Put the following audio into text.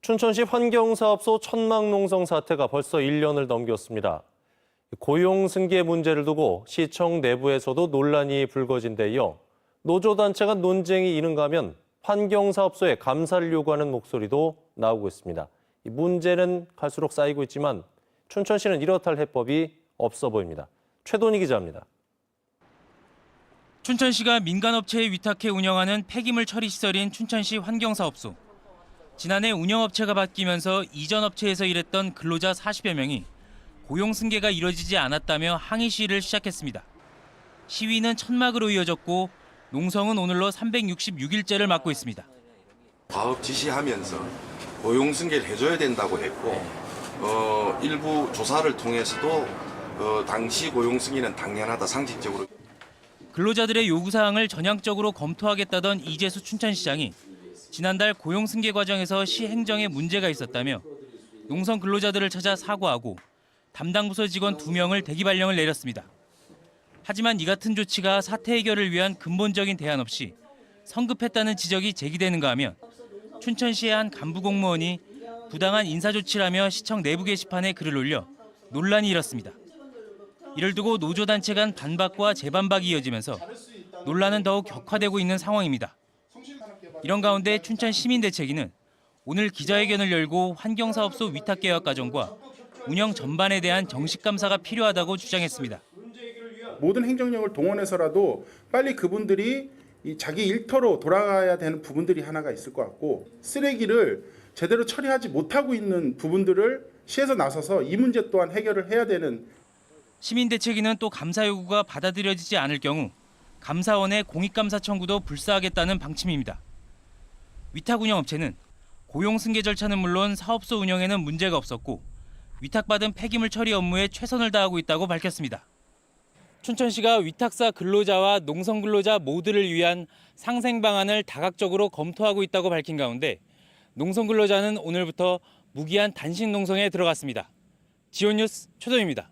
춘천시 환경사업소 천막농성 사태가 벌써 1년을 넘겼습니다. 고용 승계 문제를 두고 시청 내부에서도 논란이 불거진 데 이어 노조단체가 논쟁이 이른가하면 환경사업소에 감사를 요구하는 목소리도 나오고 있습니다. 이 문제는 갈수록 쌓이고 있지만 춘천시는 이렇다 할 해법이 없어 보입니다. 최돈희 기자입니다. 춘천시가 민간업체에 위탁해 운영하는 폐기물 처리 시설인 춘천시 환경사업소. 지난해 운영업체가 바뀌면서 이전 업체에서 일했던 근로자 40여 명이 고용 승계가 이뤄지지 않았다며 항의 시위를 시작했습니다. 시위는 천막으로 이어졌고 농성은 오늘로 366일째를 맞고 있습니다. 과업 지시하면서 고용 승계를 해줘야 된다고 했고 일부 조사를 통해서도 당시 고용 승계는 당연하다 상식적으로. 근로자들의 요구사항을 전향적으로 검토하겠다던 이재수 춘천시장이 지난달 고용 승계 과정에서 시 행정에 문제가 있었다며 농성 근로자들을 찾아 사과하고 담당 부서 직원 2명을 대기 발령을 내렸습니다. 하지만 이 같은 조치가 사태 해결을 위한 근본적인 대안 없이 성급했다는 지적이 제기되는가 하면 춘천시의 한 간부 공무원이 부당한 인사 조치라며 시청 내부 게시판에 글을 올려 논란이 일었습니다. 이를 두고 노조단체 간 반박과 재반박이 이어지면서 논란은 더욱 격화되고 있는 상황입니다. 이런 가운데 춘천 시민대책위는 오늘 기자회견을 열고 환경사업소 위탁계약 과정과 운영 전반에 대한 정식 감사가 필요하다고 주장했습니다. 모든 행정력을 동원해서라도 빨리 그분들이 자기 일터로 돌아가야 되는 부분들이 하나가 있을 것 같고, 쓰레기를 제대로 처리하지 못하고 있는 부분들을 시에서 나서서 이 문제 또한 해결을 해야 되는. 시민대책위는 또 감사 요구가 받아들여지지 않을 경우 감사원의 공익감사 청구도 불사하겠다는 방침입니다. 위탁 운영업체는 고용 승계 절차는 물론 사업소 운영에는 문제가 없었고 위탁받은 폐기물 처리 업무에 최선을 다하고 있다고 밝혔습니다. 춘천시가 위탁사 근로자와 농성 근로자 모두를 위한 상생 방안을 다각적으로 검토하고 있다고 밝힌 가운데 농성 근로자는 오늘부터 무기한 단식 농성에 들어갔습니다. 지온뉴스 최동입니다.